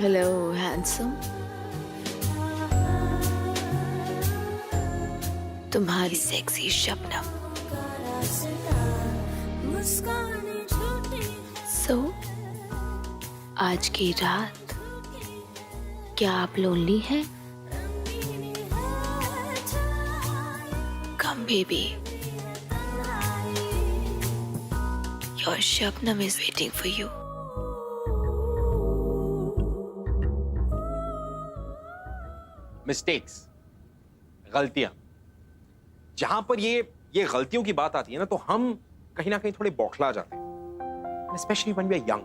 Hello handsome. तुम्हारी sexy Shabnam. सो आज की रात क्या आप लोनली हैं? कम baby, your Shabnam is waiting for you. Mistakes, गलतियां, जहां पर ये गलतियों की बात आती है ना, तो हम कहीं ना कहीं थोड़े बौखला जाते हैं, specially when we are young.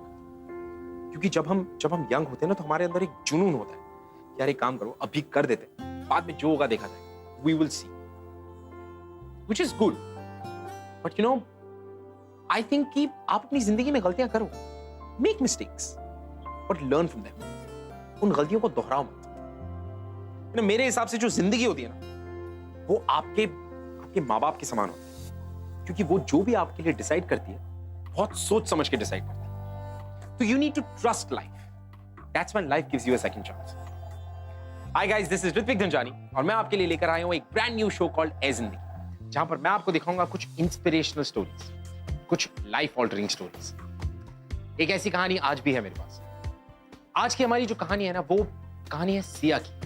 क्योंकि जब हम यंग होते हैं ना, तो हमारे अंदर एक जुनून होता है कि यार एक काम करो, अभी कर देते हैं, बाद में जो होगा देखा जाएगा, we will see, which is good. But you know, I think कि आप अपनी जिंदगी में गलतियां करो, make mistakes, but learn from them. उन गलतियों को दोहराओ मत। मेरे हिसाब से जो जिंदगी होती है ना, वो आपके माँ बाप के समान होती है, क्योंकि वो जो भी आपके लिए डिसाइड करती है, बहुत सोच समझ के डिसाइड करती है। तो you need to trust life, that's when life gives you a second chance. Hi guys, this is Ritvik Dhanjani और मैं आपके लिए लेकर आया हूं एक brand new show called Ae Zindagi, जहां पर मैं आपको दिखाऊंगा कुछ इंस्पिरेशनल स्टोरीज, कुछ लाइफ ऑल्टरिंग स्टोरीज। एक ऐसी कहानी आज भी है मेरे पास। आज की हमारी जो कहानी है ना, वो कहानी है सिया की।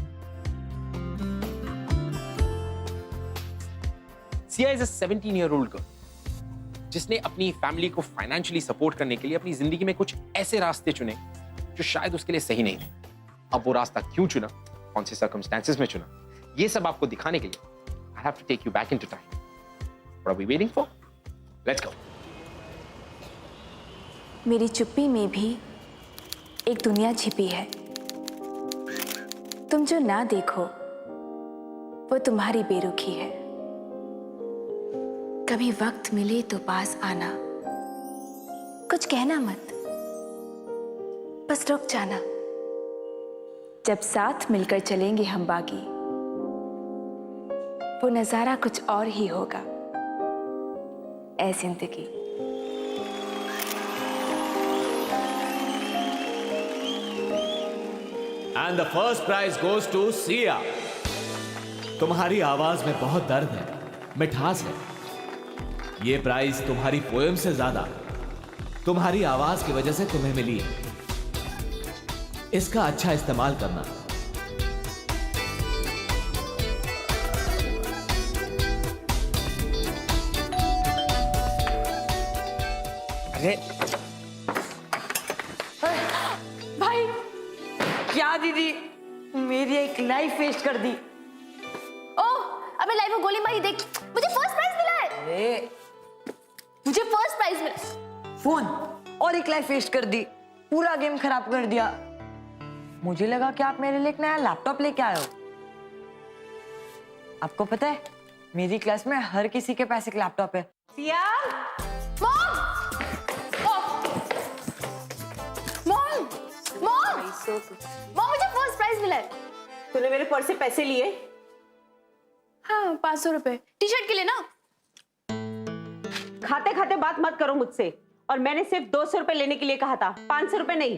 Siya is a 17-year-old girl जिसने अपनी फैमिली को फाइनेंशियली सपोर्ट करने के लिए अपनी जिंदगी में कुछ ऐसे रास्ते चुने जो शायद उसके लिए सही नहीं थे। अब वो रास्ता क्यों चुना, कौन से सर्कमस्टेंसेस में चुना, ये सब आपको दिखाने के लिए I have to take you back into time. What are we waiting for? Let's go. मेरी चुप्पी में भी एक दुनिया छिपी है। तुम जो ना देखो वो तुम्हारी बेरुखी है। कभी वक्त मिले तो पास आना, कुछ कहना मत, बस रुक जाना। जब साथ मिलकर चलेंगे हम बागी, वो नजारा कुछ और ही होगा। ऐ जिंदगी। And the first prize goes to Siya. तुम्हारी आवाज में बहुत दर्द है, मिठास है। ये प्राइज तुम्हारी पोएम से ज्यादा तुम्हारी आवाज की वजह से तुम्हें मिली है। इसका अच्छा इस्तेमाल करना। अरे भाई, क्या दीदी, मेरी एक लाइफ वेस्ट कर दी। ओह, अबे लाइफ में गोली मारी देख, मुझे फर्स्ट प्राइज मिला है। अरे मुझे फर्स्ट प्राइज मिला। फोन और एक लाइफ वेस्ट कर दी, पूरा गेम खराब कर दिया। मुझे लगा कि आप मेरे लिए एक नया लैपटॉप लेके आए हो। आपको पता है, मेरी क्लास में हर किसी के पास एक लैपटॉप है। Siya, mom, mom, mom, mom, मुझे फर्स्ट प्राइज मिला है। तूने मेरे पर्स से पैसे लिए? हाँ, 500 रुपए टी शर्ट के लिए ना। खाते खाते बात मत करो मुझसे। और मैंने सिर्फ 200 रुपए लेने के लिए कहा था, 500 रुपए नहीं।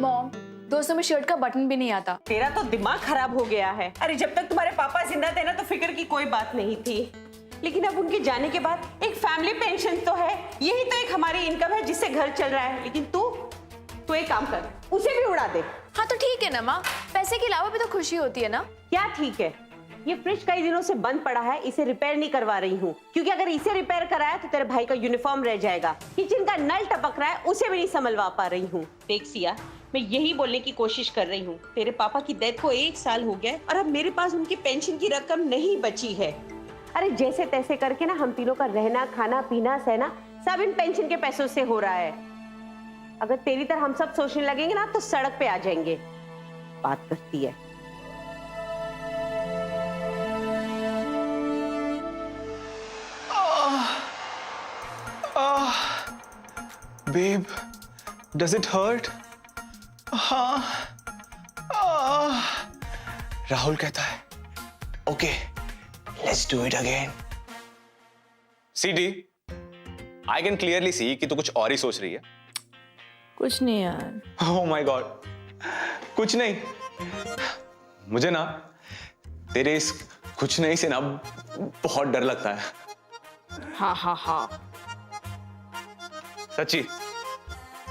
मॉम, 200 में शर्ट का बटन भी नहीं आता। तेरा तो दिमाग खराब हो गया है। अरे जब तक तुम्हारे पापा जिंदा थे ना, तो फिक्र की कोई बात नहीं थी, लेकिन अब उनके जाने के बाद एक फैमिली पेंशन तो है, यही तो एक हमारी इनकम है जिससे घर चल रहा है। लेकिन तू एक काम कर, उसे भी उड़ा दे। हाँ तो ठीक है ना माँ, पैसे के अलावा भी तो खुशी होती है ना। क्या ठीक है? ये फ्रिज कई दिनों से बंद पड़ा है, इसे रिपेयर नहीं करवा रही हूँ, क्योंकि अगर इसे रिपेयर कराया तो तेरे भाई का यूनिफॉर्म रह जाएगा। किचन का नल टपक रहा है, उसे भी नहीं संभलवा पा रही हूँ। देख सिया, मैं यही बोलने की कोशिश कर रही हूँ, तेरे पापा की डेथ को 1 साल हो गया और अब मेरे पास उनकी पेंशन की रकम नहीं बची है। अरे जैसे तैसे करके ना हम तीनों का रहना, खाना, पीना, सहना सब इन पेंशन के पैसों से हो रहा है। अगर तेरी तरह हम सब सोचने लगेंगे ना, तो सड़क पे आ जाएंगे। बात करती है। Babe, does it hurt? हाँ। राहुल कहता है, okay, let's do it again. CD, I can clearly see कि तू कुछ और ही सोच रही है। कुछ नहीं यार। Oh my God, कुछ नहीं, मुझे ना तेरे इस कुछ नहीं से ना बहुत डर लगता है। हाँ हाँ हाँ। सच्ची,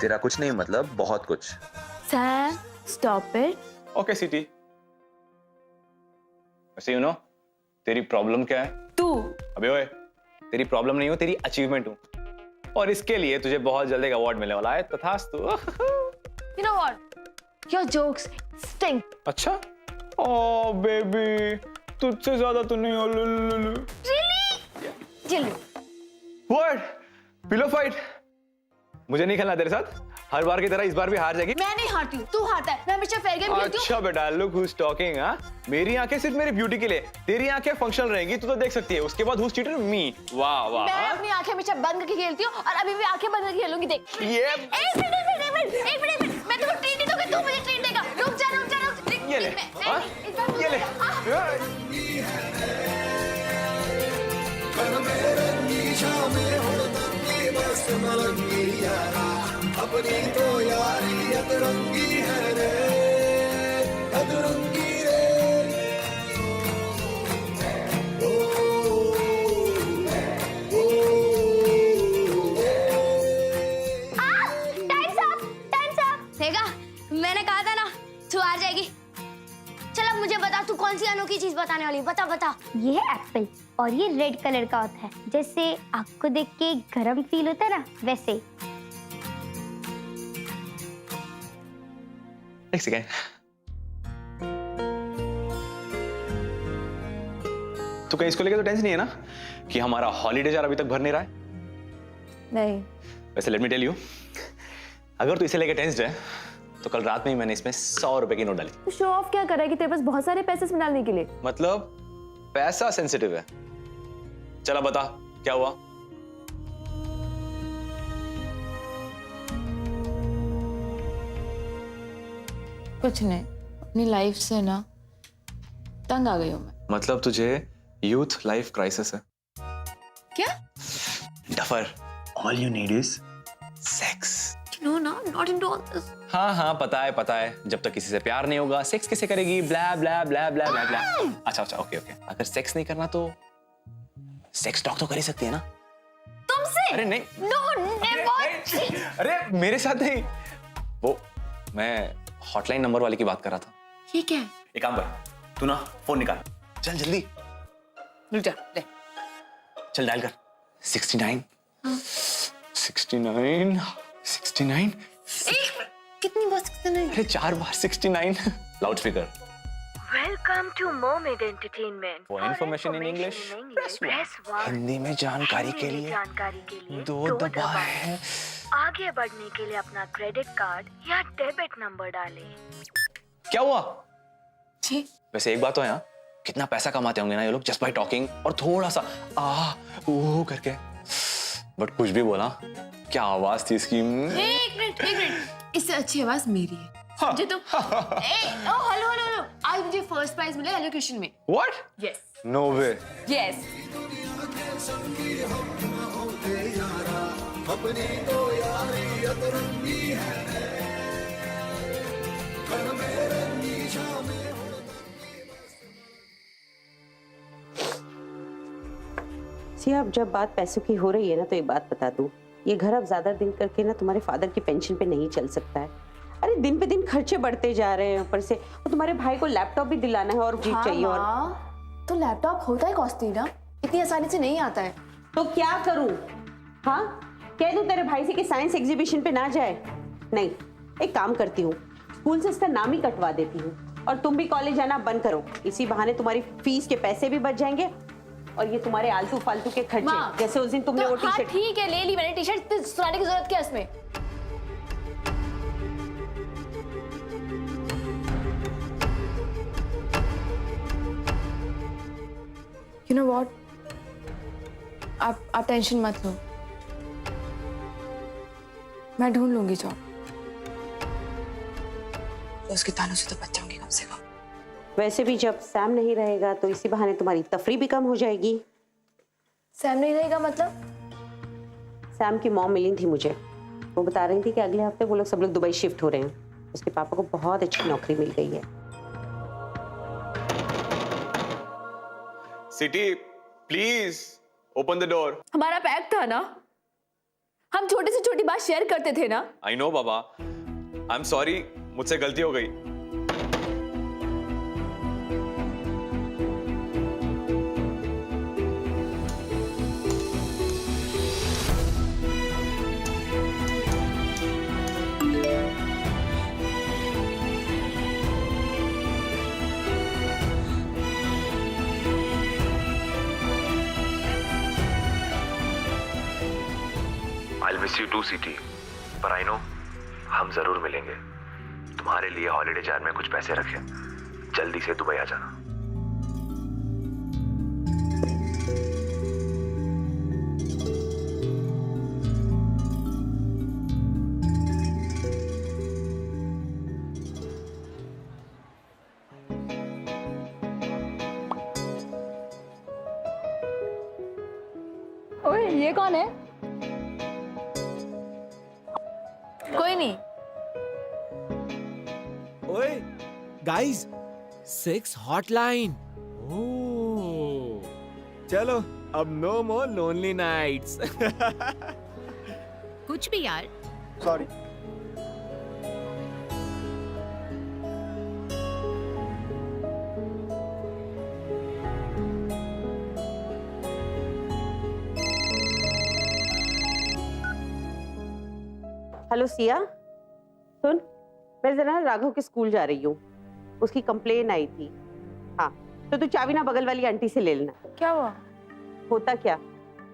तेरा कुछ नहीं मतलब बहुत कुछ। Sam stop it. Okay city. वैसे यू नो तेरी प्रॉब्लम क्या है? तू। अबे ओए, तेरी प्रॉब्लम नहीं हो, तेरी अचीवमेंट हूं, और इसके लिए तुझे बहुत जल्द एक अवार्ड मिलने वाला है। तथास्तु। You know what? Your jokes stink. अच्छा? ओ बेबी, तुझसे ज्यादा तो नहीं हो। Really? व्हाट? Pillow fight? मुझे नहीं खेलना तेरे साथ। हर बार की तरह इस बार भी हार जाएगी। मैं नहीं हारती हूँ, तू हारता है। मैं हमेशा फेयर गेम खेलती हूँ। अच्छा बेटा, लुक हूज टॉकिंग। हाँ, मेरी आंखें सिर्फ मेरी ब्यूटी के लिए, तेरी आंखें फंक्शनल रहेंगी, तू तो देख सकती है। उसके बाद हूज चीटर? मी। वाह वाह। मैं अपनी आंखें हमेशा बंद करके खेलती हूँ और अभी भी आंखें बंद करके खेलूंगी। देख। ये एक मिनट, मैं तुझको ट्रीट नहीं दूंगी, तू मुझे ट्रीट देगा। रुक जा। ये ले। हाँ? ये ले। अपनी तो यारी अतरंगी है रे, अतरंगी रे। Times up. देखा, मैंने कहा था ना तू आ जाएगी। चल अब मुझे बता, तू कौन सी अनोखी चीज बताने वाली? बता। ये है एप्पल और ये रेड कलर का होता है। जैसे आपको देख के गरम फील होता है ना, वैसे। एक सेकेंड। तो कहीं इसको लेकर तो टेंशन नहीं है ना कि हमारा हॉलीडे जार अभी तक भर नहीं रहा है? नहीं। वैसे लेट मी टेल यू, अगर तू इसे लेकर टेंस्ड है तो कल रात में ही मैंने इसमें 100 रुपए की नोट डाली। तू शो ऑफ क्या कर रहा है कि तेरे पास बहुत सारे पैसे इसमें डालने के लिए? मतलब पैसा सेंसिटिव है। चला बता क्या हुआ? कुछ नहीं, अपनी लाइफ से ना तंग आ गई हूँ मैं। मतलब तुझे यूथ लाइफ क्राइसिस है क्या? Duffer, all you need is sex. No, not into all this. हाँ, पता है। जब तक किसी से प्यार नहीं होगा, सेक्स कैसे करेगी? ब्ला ब्ला ब्ला ब्ला ब्ला ब्ला। अच्छा, ओके। अगर सेक्स नहीं करना तो सेक्स टॉक तो कर ही सकती है ना तुमसे? अरे नहीं। No, never. अरे मेरे साथ नहीं, वो मैं हॉटलाइन नंबर वाले की बात कर रहा था। ये क्या है? एक काम कर, तू ना फोन निकाल, चल जल्दी। रुक जा, ले। चल डायल कर। 69 69। कितनी बार 69? अरे 4 बार 69। Loud speaker. Welcome to Mermaid Entertainment. For information in English, press 1. Hindi में जानकारी के लिए 2 दबाएं। आगे बढ़ने के लिए अपना क्रेडिट कार्ड या डेबिट नंबर डालें। क्या हुआ? जी। वैसे एक बात तो है, यहाँ कितना पैसा कमाते होंगे ना ये लोग जस्ट बाय टॉकिंग और थोड़ा सा ओ करके। बट कुछ भी बोला, क्या आवाज थी इसकी। एक मिनट। इससे अच्छी आवाज मेरी है। मुझे तो हेलो आज मुझे फर्स्ट प्राइज मिला एलोकेशन में। What? Yes. No way. Yes. अपनी तो यारी अतरंगी है रे, रंगी शामें। अब जब बात पैसों की हो रही है ना, तो एक बात बता दूं, ये घर अब ज्यादा दिन करके ना तुम्हारे फादर की पेंशन पे नहीं चल सकता है। अरे दिन पे दिन खर्चे बढ़ते जा रहे हैं, ऊपर से और तुम्हारे भाई को लैपटॉप भी दिलाना है और जीप चाहिए। और तो लैपटॉप होता है कॉस्टली ना, इतनी आसानी से नहीं आता है। तो क्या करूं? हाँ, कह दूं तेरे भाई से कि साइंस एग्जीबिशन पे ना जाए? नहीं, एक काम करती हूँ, स्कूल से इसका नाम ही कटवा देती हूँ और तुम भी कॉलेज जाना बंद करो। इसी बहाने तुम्हारी फीस के पैसे भी बच जाएंगे और ये तुम्हारे आलतू फालतू के खर्चे, जैसे उस दिन तुमने तो वो टी-शर्ट। ठीक है, ले ली मैंने टी-शर्ट, सुनाने की जरूरत क्या है इसमें? You know what? आप टेंशन मत लो, मैं ढूंढ लूंगी जॉब। उसके तालों से तो बच जाऊंगी कम से कम। वैसे भी जब सैम नहीं रहेगा तो इसी बहाने तुम्हारी तफरी भी कम हो जाएगी। सैम नहीं रहेगा मतलब? सैम की मॉम मिली थी मुझे, वो बता रही थी कि अगले हफ्ते वो लोग सब लोग दुबई शिफ्ट हो रहे हैं। उसके पापा को बहुत अच्छी नौकरी मिल गई है। City, please open the door. हमारा पैक्ट था ना, हम छोटे से छोटी बात शेयर करते थे ना। I know Baba, I am sorry, मुझसे गलती हो गई। I'll miss you too, city, पर आई नो हम जरूर मिलेंगे। तुम्हारे लिए हॉलिडे जार में कुछ पैसे रखे, जल्दी से दुबई आ जाना। ओए, ये कौन है? कोई नहीं। ओए गाइस, सेक्स हॉटलाइन। ओह, चलो अब नो मोर लोनली नाइट्स। कुछ भी यार। सॉरी। हेलो सिया, सुन, मैं जरा राघव के स्कूल जा रही हूँ, उसकी कंप्लेन आई थी। हाँ, तो तू चाबी ना बगल वाली आंटी से ले लेना। क्या हुआ? होता क्या,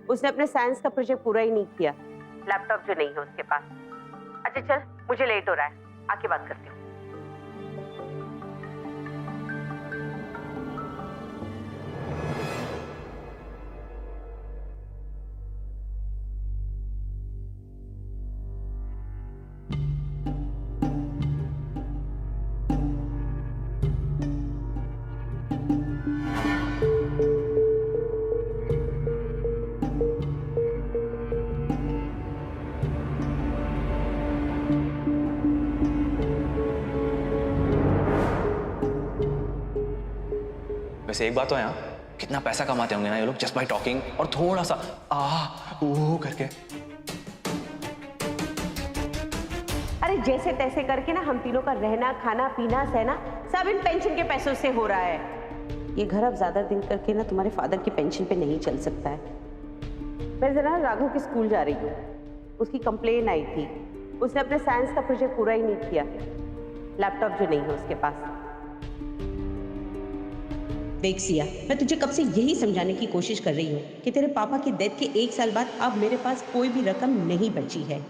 उसने अपने साइंस का प्रोजेक्ट पूरा ही नहीं किया, लैपटॉप जो नहीं है उसके पास। अच्छा चल, मुझे लेट हो रहा है, आके बात करती हूँ। वैसे एक बात तो है, यहाँ कितना पैसा कमाते होंगे ना ये लोग जस्ट बाय टॉकिंग और थोड़ा सा वो करके। अरे जैसे तैसे करके ना हम तीनों का रहना, खाना, पीना, सहना सब इन पेंशन के पैसों से हो रहा है। ये घर अब ज्यादा दिन करके ना तुम्हारे फादर की पेंशन पे नहीं चल सकता है। मैं जरा राघव के स्कूल जा रही हूँ, उसकी कंप्लेन आई थी, उसने अपने साइंस का प्रोजेक्ट पूरा ही नहीं किया, लैपटॉप जो नहीं है उसके पास। देख सिया, मैं तुझे कब से यही समझाने की कोशिश कर रही हूँ कि तेरे पापा की डेथ के 1 साल बाद अब मेरे पास कोई भी रकम नहीं बची है।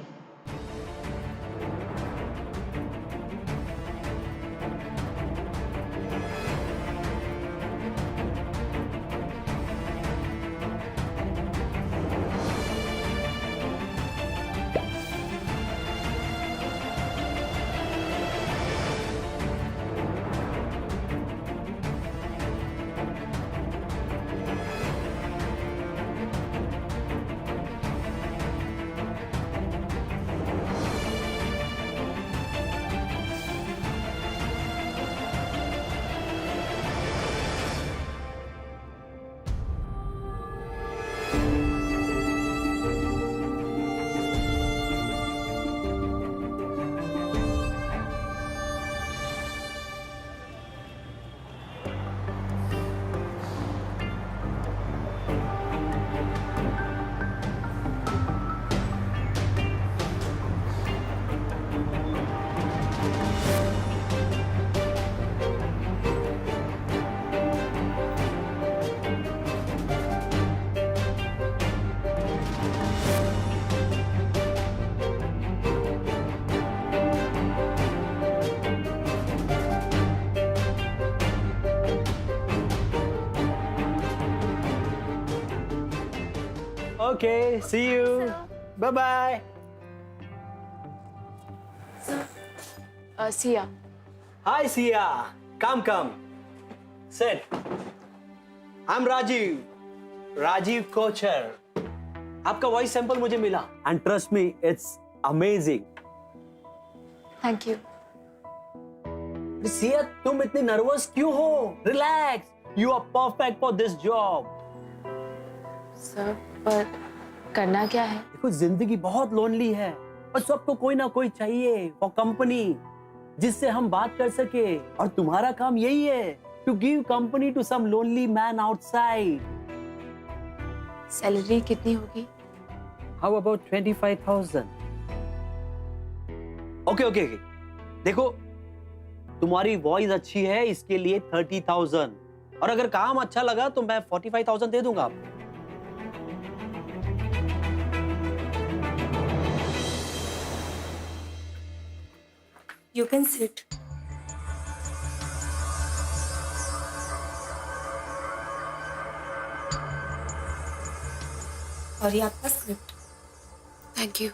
Okay, see you. Bye-bye. Sia. Hi, Sia. Come. Sit. I'm Rajiv. Rajiv Kochar. आपका वॉइस सैंपल मुझे मिला. And trust me, it's amazing. Thank you. Siya, तुम इतनी नर्वस क्यों हो? Relax, you are perfect for this job. Sir, पर करना क्या है? देखो, जिंदगी बहुत लोनली है और सबको कोई ना कोई चाहिए फॉर कंपनी, जिससे हम बात कर सके। और तुम्हारा काम यही है, to give company to some lonely man outside. Salary कितनी होगी? How about 25,000? Okay okay okay, देखो तुम्हारी वॉइस अच्छी है, इसके लिए 30,000, और अगर काम अच्छा लगा तो मैं 45,000 दे दूंगा आपको। You can sit. और ये आपका script. Thank you.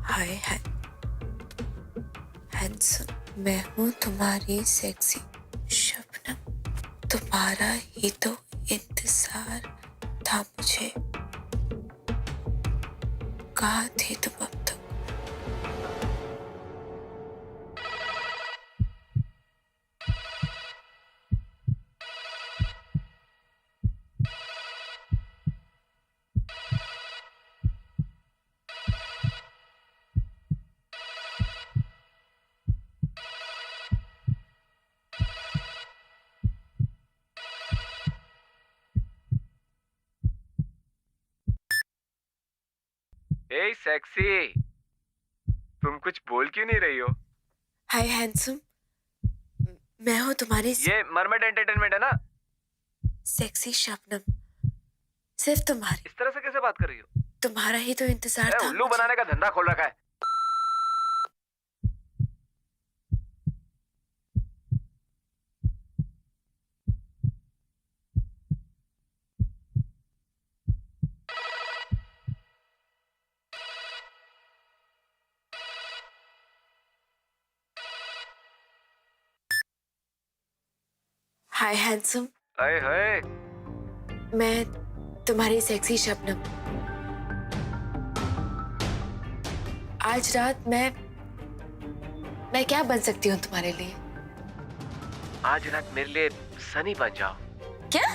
Hi handsome, मैं हूँ तुम्हारी सेक्सी शबनम, तुम्हारा ही तो इंतजार था मुझे, कहाँ थे तुम अब तक? हे सेक्सी, तुम कुछ बोल क्यों नहीं रही हो? हाय हैंडसम, मैं हूँ तुम्हारी ये मरमेड एंटरटेनमेंट है ना? सेक्सी शबनम, सिर्फ तुम्हारी। इस तरह से कैसे बात कर रही हो? तुम्हारा ही तो इंतजार था। उल्लू बनाने का धंधा खोल रखा है। हाय हैंडसम, हाय हाय, मैं तुम्हारी सेक्सी शबनम। आज रात मैं क्या बन सकती हूँ तुम्हारे लिए? आज रात मेरे लिए सनी बन जाओ। क्या?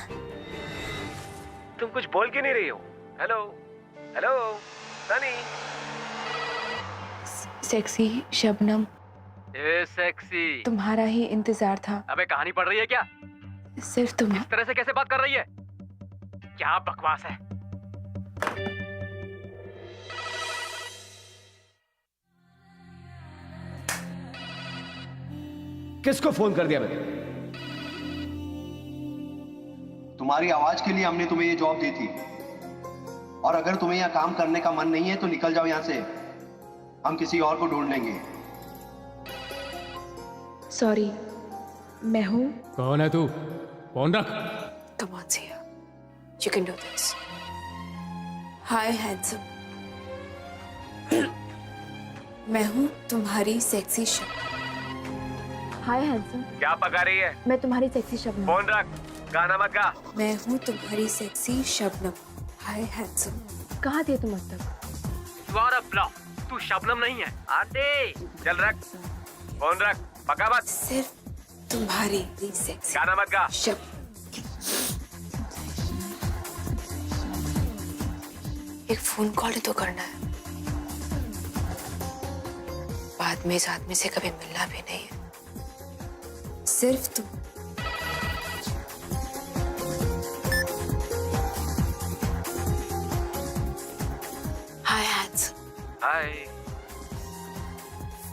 तुम कुछ बोल क्यों नहीं रही हो? Hello hello Sunny. Sexy Shabnam, ए सेक्सी, तुम्हारा ही इंतजार था। अबे कहानी पढ़ रही है क्या? सिर्फ तुम। इस तरह से कैसे बात कर रही है? क्या बकवास है। किसको फोन कर दिया मैंने? तुम्हारी आवाज के लिए हमने तुम्हें ये जॉब दी थी, और अगर तुम्हें यहाँ काम करने का मन नहीं है तो निकल जाओ यहाँ से, हम किसी और को ढूंढ लेंगे। सॉरी, मैं हूँ। कौन है तू? फोन रख। Come on, Sia. You can do this. Hi, handsome. मैं हूँ तुम्हारी सेक्सी शबनम। हाय हैंडसम, क्या पका रही है? मैं तुम्हारी सेक्सी शबनम। फोन रख, गाना मत गा। मैं हूँ तुम्हारी सेक्सी शबनम। हाय हैंडसम, कहाँ थे तुम अब तक? You are a bluff. तू शबनम नहीं है। आते चल रख, फोन रख, पका मत। सिर्फ तुम्हारी सेक्सी गाना मत गा। एक फोन कॉल तो करना है, बाद में इस आदमी से कभी मिलना भी नहीं है। सिर्फ तुम। हाय हैंडसम। हाय।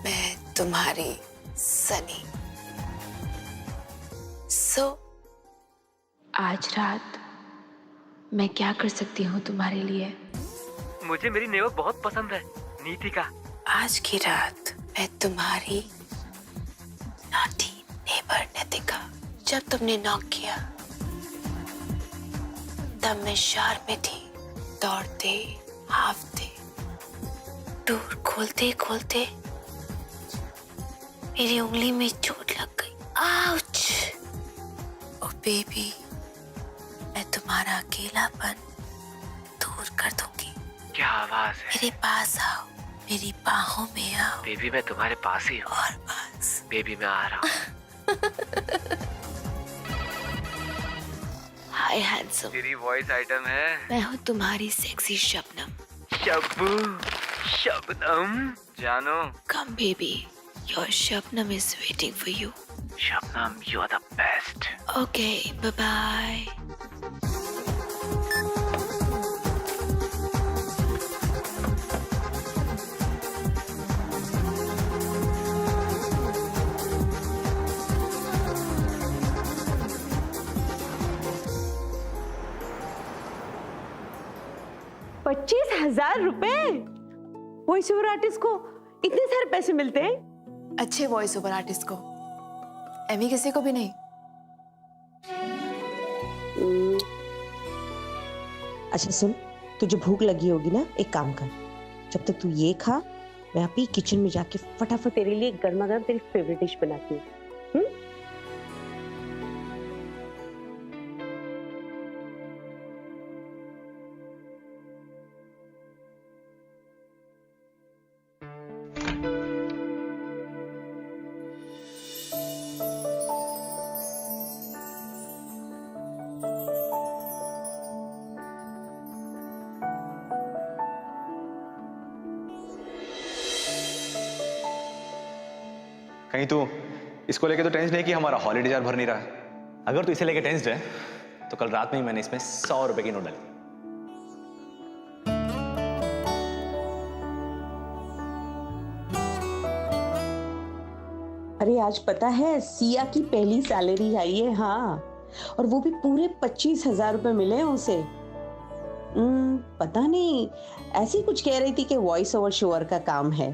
मैं तुम्हारी सनी। आज रात मैं क्या कर सकती हूँ तुम्हारे लिए? मुझे मेरी नेवर बहुत पसंद है, नीतिका। आज की रात मैं तुम्हारी नॉटी नेबर नीतिका। जब तुमने नॉक किया तब मैं शहर में थी, दौड़ते हाफते, डोर खोलते खोलते मेरी उंगली में चोट लग गई। आउच! ओ बेबी, मैं तुम्हारा अकेलापन दूर कर दूंगी। क्या आवाज है? मेरे पास आओ, मेरी बाहों में आओ। बेबी मैं तुम्हारे पास ही हूँ। और पास। बेबी मैं आ रहा हूँ। Hi handsome. तेरी वॉइस आइटम है। मैं हूँ तुम्हारी सेक्सी शबनम। शब्बू, शबनम, जानो। Come baby, your Shabnam is waiting for you. Shabnam, you are the best. Okay, bye bye. ₹25,000 voice over artist को इतने सारे पैसे मिलते हैं? अच्छे वॉइस ओवर आर्टिस्ट को, एमी किसी को भी नहीं। अच्छा सुन, तुझे भूख लगी होगी ना, एक काम कर, जब तक तू ये खा, मैं आप ही किचन में जाके फटाफट तेरे लिए गर्मा गर्म तेरी फेवरेट डिश बनाती हूँ। कहीं तू इसको लेके तो टेंस नहीं कि हमारा हॉलीडे जार भर नहीं रहा है? अगर तू इसे लेके टेंस्ड है तो कल रात में ही मैंने इसमें ₹100 की नोट डाली। अरे आज पता है सिया की पहली सैलरी आई है। हाँ, और वो भी पूरे ₹25,000 मिले हैं उसे। पता नहीं, ऐसी कुछ कह रही थी कि वॉइस ओवर शोअर का काम है।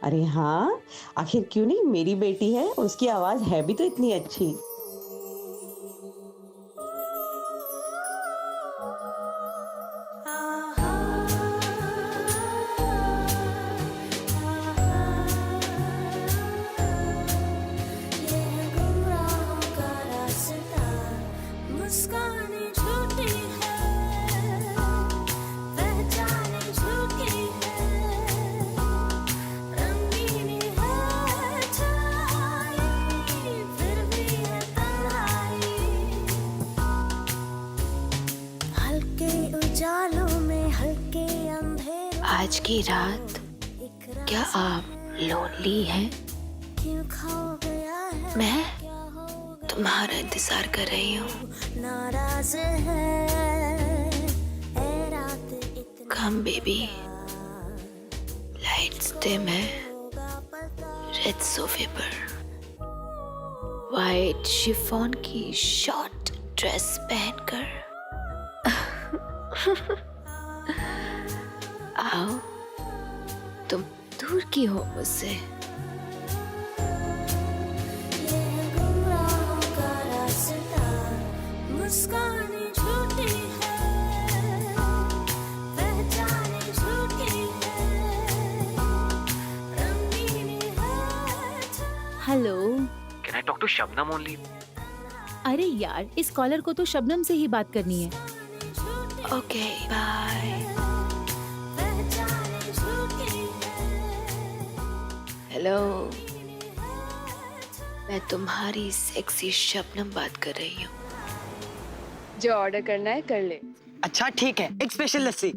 अरे हाँ, आखिर क्यों नहीं, मेरी बेटी है, उसकी आवाज है भी तो इतनी अच्छी। आज की रात क्या आप लोनली हैं? मैं तुम्हारा इंतजार कर रही हूँ। कम बेबी, लाइट्स डिम है, रेड सोफे पर वाइट शिफॉन की शॉर्ट ड्रेस पहनकर आओ, तुम दूर की हो मुझसे। Hello, can I talk to Shabnam only? अरे यार, इस कॉलर को तो शबनम से ही बात करनी है। Okay, bye. हेलो, मैं तुम्हारी सेक्सी शबनम बात कर रही हूँ। जो ऑर्डर करना है कर ले। अच्छा ठीक है, एक स्पेशल लस्सी।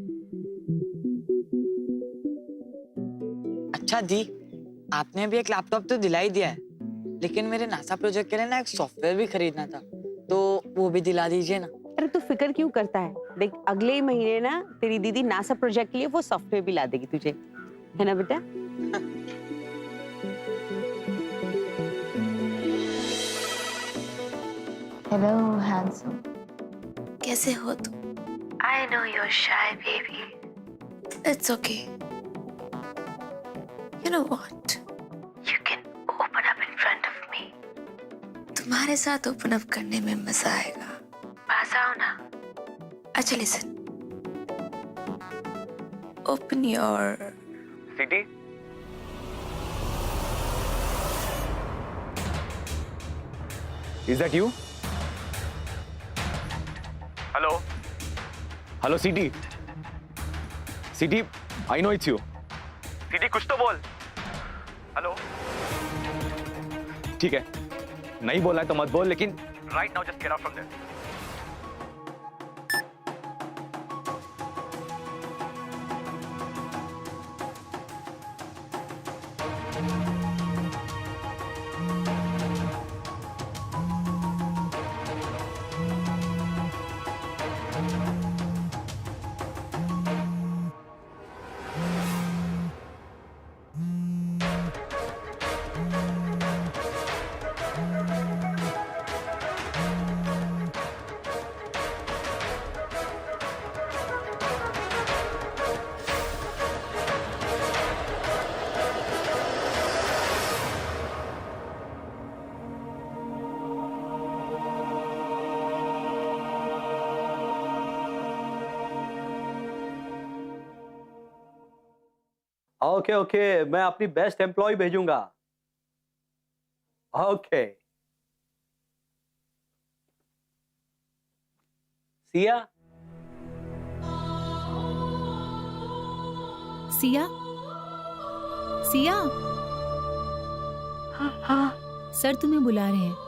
अच्छा दी, आपने भी एक लैपटॉप तो दिला ही दिया है, लेकिन मेरे नासा प्रोजेक्ट के लिए ना एक सॉफ्टवेयर भी खरीदना था, तो वो भी दिला दीजिए ना। अरे तू फिक्र क्यों करता है, देख अगले ही महीने ना तेरी दीदी नासा प्रोजेक्ट के लिए वो सॉफ्टवेयर भी ला देगी तुझे, है ना बेटा? हेलो हैंडसम, कैसे हो तुम? I know you are shy baby, it's okay. You know what, you can open up in front of me. तुम्हारे साथ ओपन अप करने में मजा आएगा, पास आओ ना। अच्छा listen, open your city. Is that you? Hello? Hello, CT? CT, I know it's you. CT, कुछ तो बोल. Hello? ठीक है. नहीं बोला है तो मत बोल, लेकिन right now just get out from there. Okay okay, मैं अपनी बेस्ट एम्प्लॉय भेजूंगा. ओके. सिया, सिया, सिया. हाँ हाँ. सर तुम्हें बुला रहे हैं.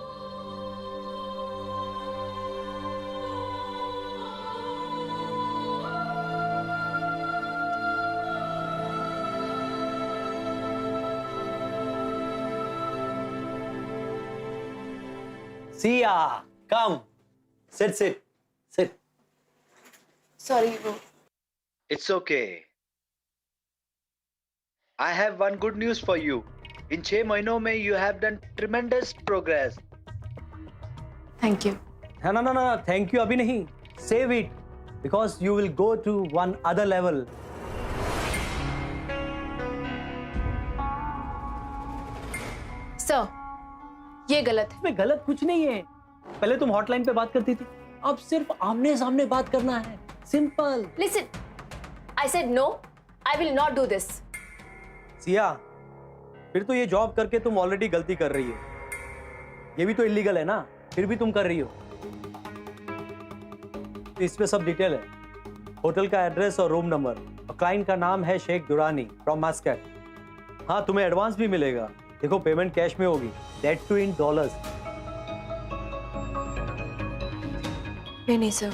Siya, come. Sit, sit, sit. Sorry वो. It's okay. I have one good news for you. In 6 महीनों में you have done tremendous progress. Thank you. No, no, no, no. Thank you अभी नहीं. Save it, because you will go to one other level. Sir, ये गलत है. इसमें गलत कुछ नहीं है. पहले तुम हॉटलाइन पे बात करती थी, अब सिर्फ आमने सामने बात करना है. Simple. Listen, I said no. I will not do this. Siya, फिर तो ये जॉब करके तुम ऑलरेडी गलती कर रही हो. ये भी तो इलीगल है ना, फिर भी तुम कर रही हो. तो इसमें सब डिटेल है. होटल का एड्रेस और रूम नंबर. और क्लाइंट का नाम है शेख दुरानी फ्रॉम मस्कट. हाँ, तुम्हें एडवांस भी मिलेगा. देखो, पेमेंट कैश में होगी. That too in dollars. नहीं सर,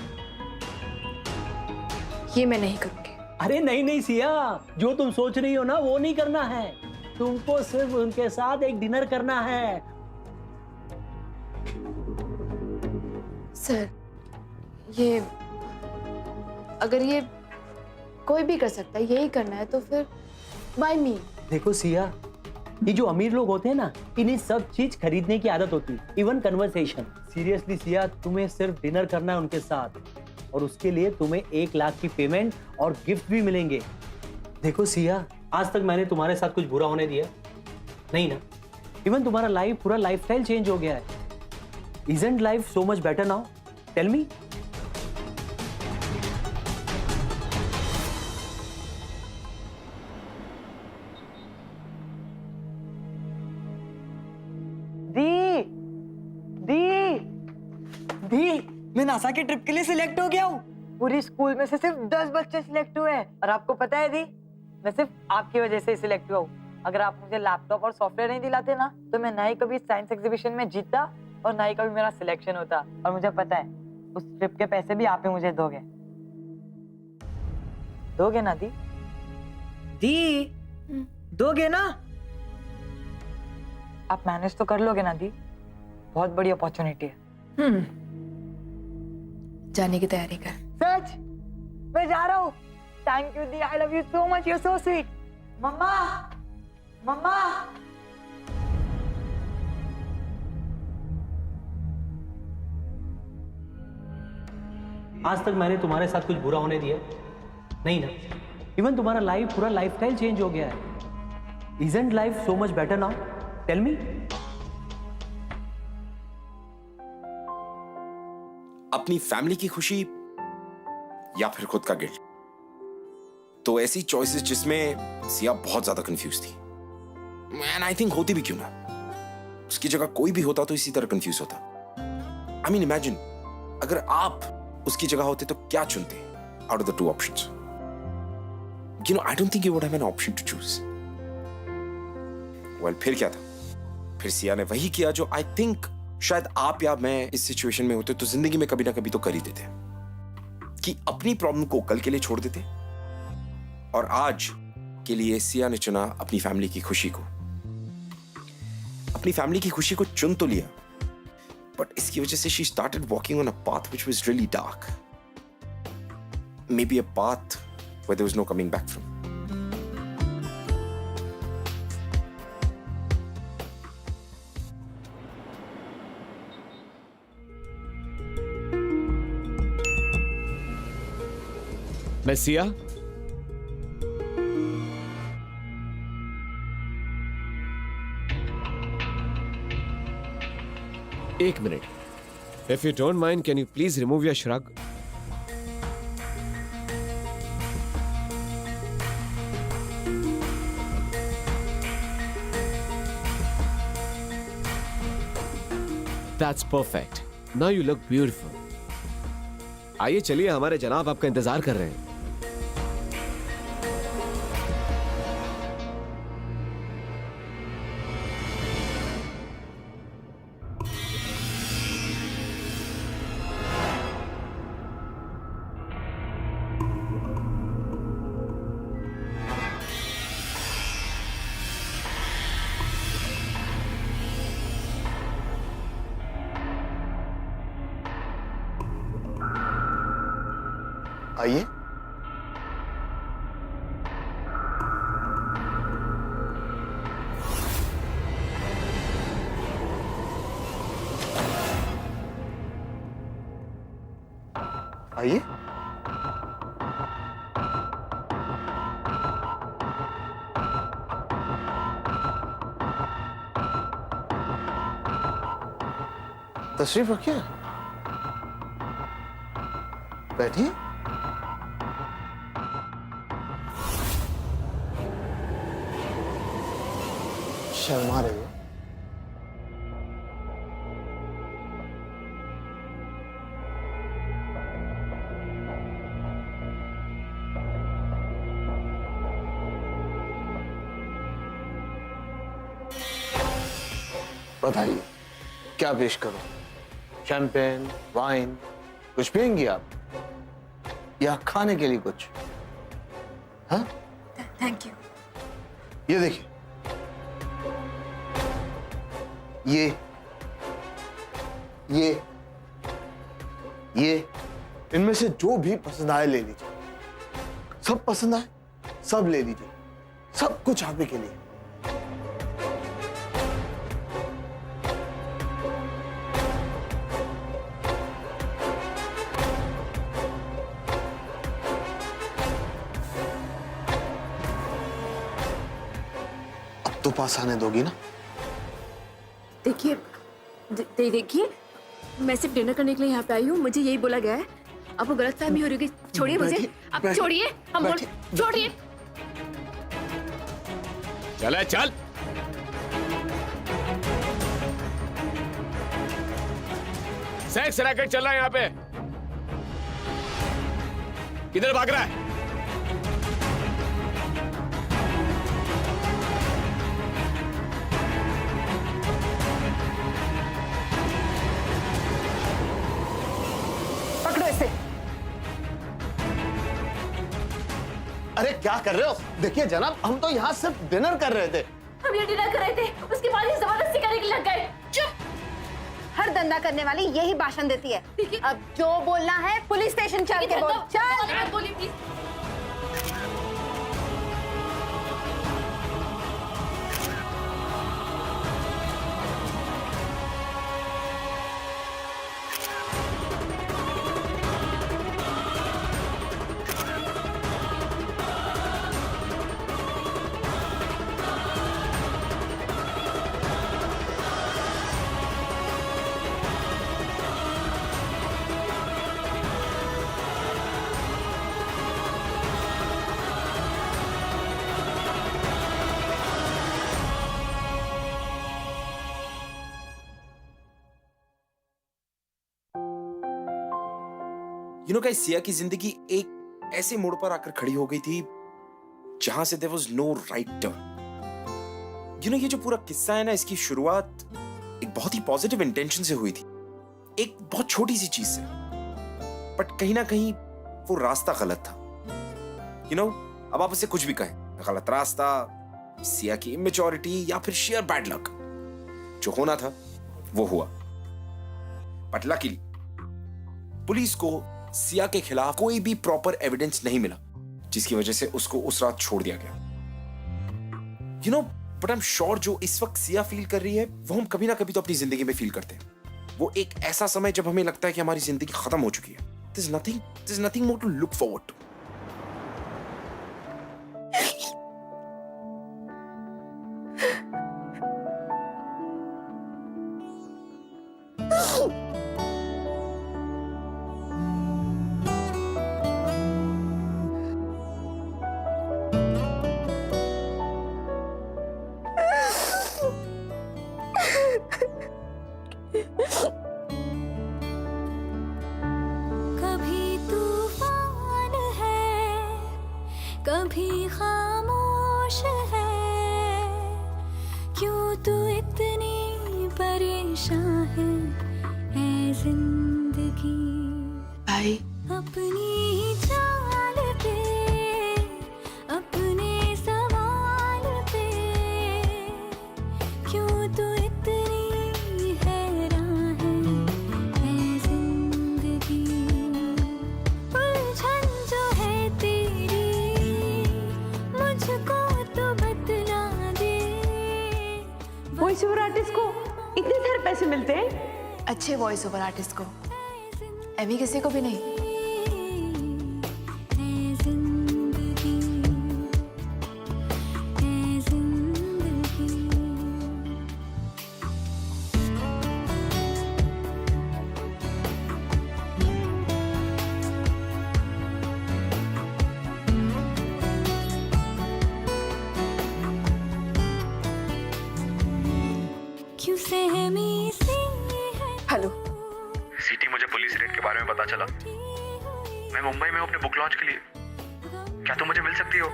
ये मैं नहीं करूंगी. अरे नहीं नहीं सिया, जो तुम सोच रही हो ना वो नहीं करना है. तुमको सिर्फ उनके साथ एक डिनर करना है. सर, ये अगर ये कोई भी कर सकता है, यही करना है तो फिर बाय मी. देखो सिया, ये जो अमीर लोग होते हैं ना, इन्हें सब चीज खरीदने की आदत होती है, इवन कन्वर्सेशन. सीरियसली सिया, तुम्हें सिर्फ डिनर करना है उनके साथ, और उसके लिए तुम्हें 1 लाख की पेमेंट और गिफ्ट भी मिलेंगे. देखो सिया, आज तक मैंने तुम्हारे साथ कुछ बुरा होने दिया नहीं ना. इवन तुम्हारा लाइफ, पूरा लाइफस्टाइल चेंज हो गया है. Isn't life so much better now? Tell me. मैं नासा के ट्रिप के लिए सिलेक्ट हो गया हूँ. पूरी स्कूल में से सिर्फ 10 बच्चे सिलेक्ट हुए हैं. और आपको पता है दी, मैं सिर्फ आपकी वजह से ही सिलेक्ट हुआ हूँ. अगर आप मुझे लैपटॉप और सॉफ्टवेयर नहीं दिलाते ना, तो मैं ना ही कभी साइंस एग्जीबिशन में जीतता और ना ही कभी मेरा सिलेक्शन होता. और मुझे पता है, उस ट्रिप के पैसे भी आप ही मुझे दोगे. दोगे ना दी? दोगे ना? आप मैनेज तो कर लोगे ना दी? बहुत बड़ी अपॉर्चुनिटी है. जाने की तैयारी कर. सच? मैं जा रहा हूँ. थैंक यू दी. I love you so much. You so sweet. मम्मा, मम्मा. आज तक मैंने तुम्हारे साथ कुछ बुरा होने दिया नहीं ना. इवन तुम्हारा लाइफ, पूरा लाइफस्टाइल चेंज हो गया है. Isn't life so much better now? Tell me. अपनी फैमिली की खुशी या फिर खुद का गिल्ट. तो ऐसी चॉइसेस जिसमें सिया बहुत ज्यादा कंफ्यूज थी. एंड आई थिंक होती भी क्यों ना, उसकी जगह कोई भी होता तो इसी तरह कंफ्यूज होता. I mean, imagine, अगर आप उसकी जगह होते तो क्या चुनते out of the two options? You know, I don't think you would have an option to choose. Well, फिर क्या था? फिर सिया ने वही किया जो I think शायद आप या मैं इस सिचुएशन में होते तो जिंदगी में कभी ना कभी तो कर ही देते, कि अपनी प्रॉब्लम को कल के लिए छोड़ देते, और आज के लिए सिया ने चुना अपनी फैमिली की खुशी को। अपनी फैमिली की खुशी को चुन तो लिया, बट इसकी वजह से she started walking on a path which was really dark. Maybe a path where there was no coming back from. मैं सिया, एक minute. If you don't mind, can you please remove your shrug? That's perfect. Now you look beautiful. आइए चलिए, हमारे जनाब आपका इंतजार कर रहे हैं। आइए। आइए। तशरीफ रखिए, बैठिए। शर्मा रही हो। बताइए क्या पेश करो? शैंपेन, वाइन, कुछ पियेंगी आप, या खाने के लिए कुछ? हाँ, थैंक यू। ये देखिए, ये इनमें से जो भी पसंद आए ले लीजिए। सब पसंद आए, सब ले लीजिए, सब कुछ आप ही के लिए। अब तो पास आने दोगी ना? देखिए, मैं सिर्फ डिनर करने के लिए यहाँ पे आई हूँ। मुझे यही बोला गया है। आपको गलतफहमी हो रही है। छोड़िए मुझे, आप छोड़िए, हम छोड़िए। चल चल। सेक्स रैकेट चल रहा है यहाँ पे। किधर भाग रहा है? अरे क्या कर रहे हो? देखिए जनाब, हम तो यहाँ सिर्फ डिनर कर रहे थे। हम ये डिनर कर रहे थे, उसके बाद ये जबरदस्ती करने के लग गए। चुप! हर धंधा करने वाली यही भाषण देती है। अब जो बोलना है पुलिस स्टेशन चल के बोल। चल। बोलिए प्लीज। गाइस, सिया की जिंदगी एक ऐसे मोड़ पर आकर खड़ी हो गई थी जहां से there was no right turn. ये जो पूरा किस्सा है ना, इसकी शुरुआत एक बहुत ही पॉजिटिव इंटेंशन से हुई थी, एक बहुत छोटी सी चीज से, बट कहीं ना कहीं वो रास्ता गलत था। अब आप उसे कुछ भी कहें, गलत रास्ता, सिया की इमेच्योरिटी या फिर शेयर बैड लक, जो होना था वो हुआ। बट लकीली पुलिस को सिया के खिलाफ कोई भी प्रॉपर एविडेंस नहीं मिला, जिसकी वजह से उसको उस रात छोड़ दिया गया। बट आई एम श्योर जो इस वक्त सिया फील कर रही है, वो हम कभी ना कभी तो अपनी जिंदगी में फील करते हैं। वो एक ऐसा समय जब हमें लगता है कि हमारी जिंदगी खत्म हो चुकी है। There's nothing more to look forward to. कभी खामोश है, क्यों तू इतनी परेशान है ऐ जिंदगी। भाई अपनी ही चाल पे, अपने सवाल पे, क्यों तू इतनी हैरान है ऐ जिंदगी। उलझन जो है तेरी, मुझको तो बतला दे। वॉइस ओवर आर्टिस्ट को इतने सारे पैसे मिलते हैं? अच्छे वॉइस ओवर आर्टिस्ट को, एमी किसी को भी नहीं। हेलो सीटी, मुझे पुलिस रेड के बारे में पता चला। मैं मुंबई में हूं अपने बुक लॉन्च के लिए। क्या तुम मुझे मिल सकती हो?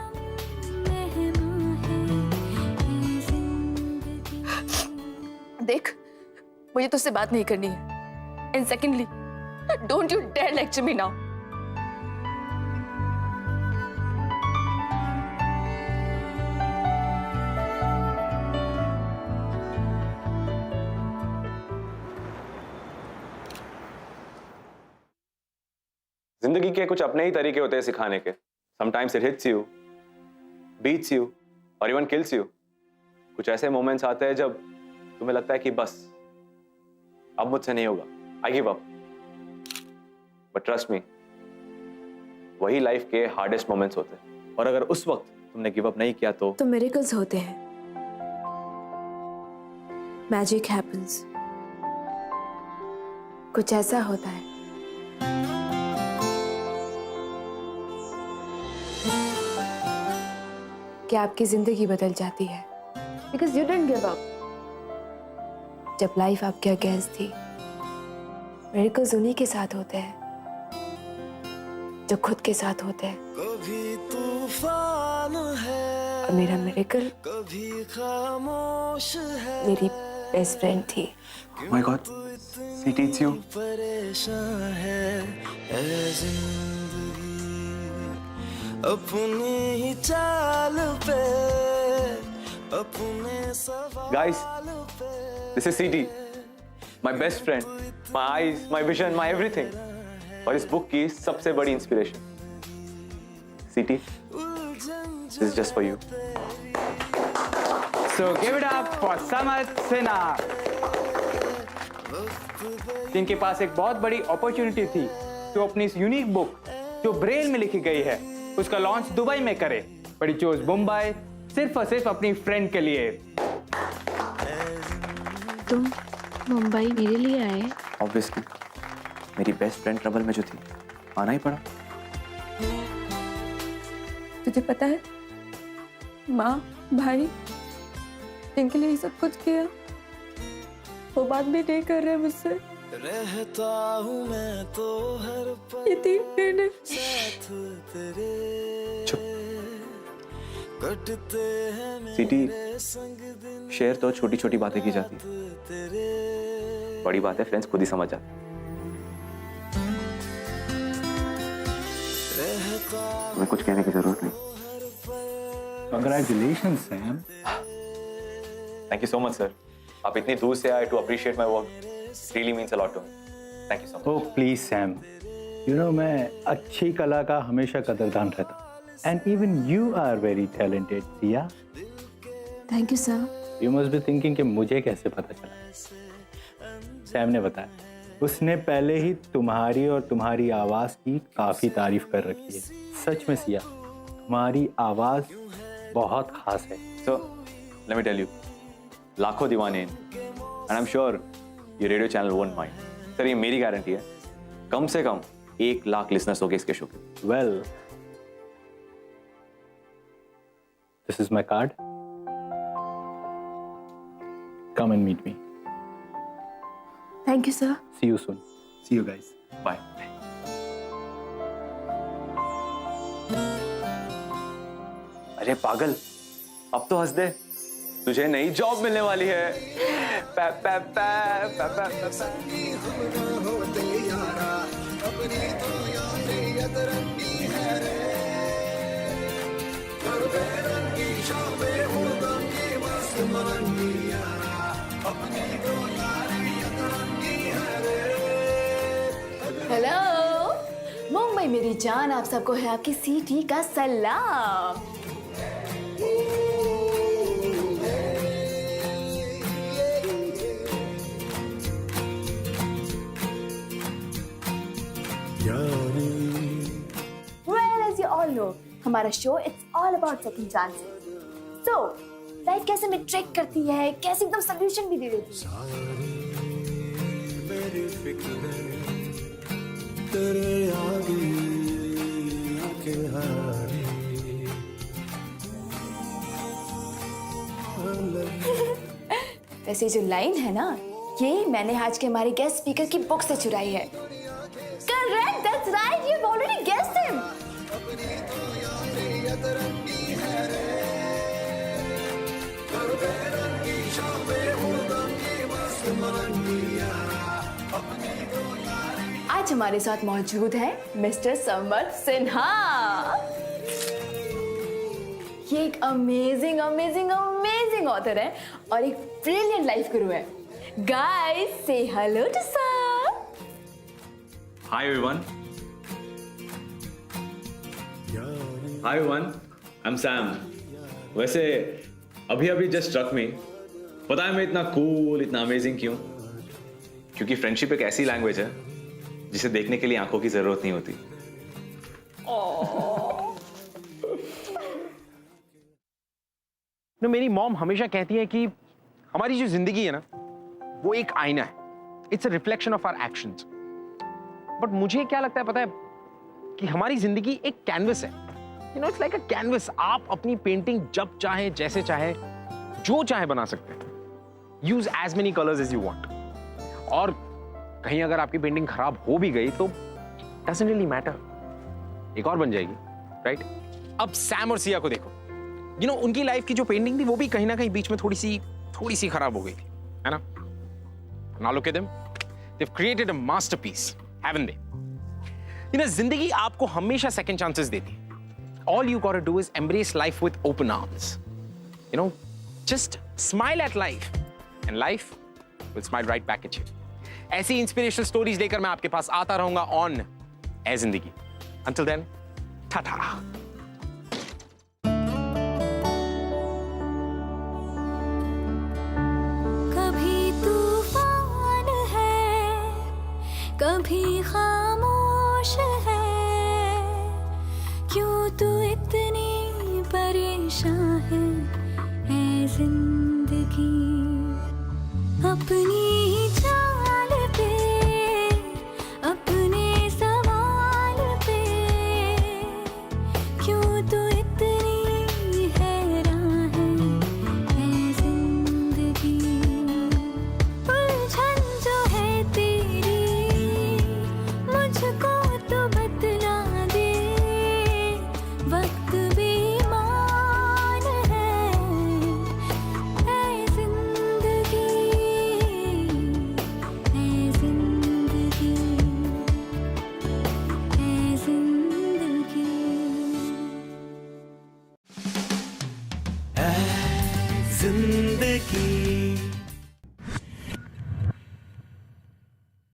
देख, मुझे तुझसे बात नहीं करनी है। And secondly, don't you dare lecture me now. जिंदगी के कुछ अपने ही तरीके होते हैं सिखाने के। Sometimes it hits you, beats you और इवन किल्स यू। कुछ ऐसे मोमेंट्स आते हैं जब तुम्हें लगता है कि बस अब मुझसे नहीं होगा, I give up. But trust me, वही लाइफ के हार्डेस्ट मोमेंट्स होते हैं। और अगर उस वक्त तुमने गिव अप नहीं किया तो मिरेकल्स होते हैं, मैजिक हैपेंस। कुछ ऐसा होता है कि आपकी जिंदगी बदल जाती है, because you didn't give up. जब लाइफ आपके अगेंस्ट थी, मिरेकल्स उन्हीं के साथ होते हैं जो खुद के साथ होते हैं। कभी तूफान है, और मेरा मिरेकल कभी खामोश है, मेरी बेस्ट फ्रेंड थी। Oh my God, Sweetie, it's you. परेशान है ऐ जिंदगी। अपनी ही चाल पे, अपने सवाल Guys, this is CT, my best friend, my eyes, my vision, my everything. और इस बुक की सबसे बड़ी inspiration. CT, this is just for you. So give it up for Samad Sinha, जिनके पास एक बहुत बड़ी अपॉर्चुनिटी थी तो अपनी इस यूनिक बुक जो ब्रेल में लिखी गई है उसका लॉन्च दुबई में करे, बट ही चोज मुंबई सिर्फ और सिर्फ अपनी फ्रेंड के लिए। तुम मुंबई मेरे लिए आए? Obviously, मेरी बेस्ट फ्रेंड ट्रबल में जो थी, आना ही पड़ा। तुझे पता है, माँ भाई जिनके लिए ये सब कुछ किया, वो बात भी नहीं कर रहे मुझसे। रहता हूँ मैं तो हर पल साथ तेरे कटते हैं सिटी मेरे संग दिन शेयर तो छोटी छोटी बातें की जाती है, बड़ी बात है फ्रेंड्स खुद ही समझ जाते हैं। तुम्हें कुछ कहने की जरूरत नहीं। Congratulations, Sam. Thank you so much sir, आप इतनी दूर से आए to appreciate my work, really means a lot to me. Thank you so much. Oh, please, Sam. You know, मैं अच्छी कला का हमेशा कदरदान रहता हूँ। And even you are very talented, Sia. Thank you sir. You must be thinking कि मुझे कैसे पता चला? सैम ने बताया, उसने पहले ही तुम्हारी और तुम्हारी आवाज की काफी तारीफ कर रखी है। सच में सिया, तुम्हारी आवाज बहुत खास है। So, let me tell you, लाखों दीवाने हैं, and I'm sure ये radio channel won't mind. Sir ये मेरी गारंटी है, कम से कम 1 लाख लिसनर्स होंगे इसके शो के। Well, this is my card. Come and meet me. Thank you sir. See you soon. See you guys. Bye. अरे पागल, अब तो हंस दे, तुझे नई जॉब मिलने वाली है। पै, पै, पै, पै, पै, पै, पै। हेलो मुंबई मेरी जान, आप सबको है आपकी सीटी का सलाम। Well, as you all know, हमारा show it's all about second chances. So life कैसे में ट्रिक करती है, कैसे एकदम सोल्यूशन भी दे देती है। तेरे आगे आके हारे वैसे जो लाइन है ना, ये मैंने आज के हमारे गेस्ट स्पीकर की बुक से चुराई है। Correct, that's right, you have already guessed him. आज हमारे साथ मौजूद है मिस्टर समर्थ सिन्हा। ये एक अमेजिंग अमेजिंग अमेजिंग ऑथर है और एक ब्रिलियंट लाइफ गुरु है। गाइस से hello to sir. Hi everyone. Hi everyone, I am Sam. वैसे अभी जस्ट स्ट्रक मी, पता है मैं इतना कूल, इतना अमेजिंग क्यों? क्योंकि फ्रेंडशिप एक ऐसी लैंग्वेज है जिसे देखने के लिए आंखों की जरूरत नहीं होती। मेरी मॉम हमेशा कहती है कि हमारी जो जिंदगी है ना, वो एक आईना है। It's a reflection of our actions. But मुझे क्या लगता है पता है, कि हमारी जिंदगी एक कैनवस है। You know, it's like a canvas. आप अपनी पेंटिंग जब चाहे, जैसे चाहे, जो चाहे बना सकते हैं। Use as many colours as you want. और कहीं अगर आपकी पेंटिंग खराब हो भी गई तो डजंट रियली मैटर, एक और बन जाएगी, राइट? अब सैम और सिया को देखो। यू नो, उनकी लाइफ की जो पेंटिंग थी वो भी कहीं ना कहीं बीच में थोड़ी सी खराब हो गई थी, है ना? Now look at them. They've created a masterpiece, haven't they? You know, जिंदगी आपको हमेशा second chances देती है. All you gotta do is embrace life with open arms. You know, just smile at life, and life will smile right back at you. ऐसी inspirational stories लेकर मैं आपके पास आता रहूंगा ऑन ए जिंदगी। Until then, ta-ta. कभी तूफान है, कभी खामोश है, क्यों तू इतनी परेशान है ऐ जिंदगी? अपनी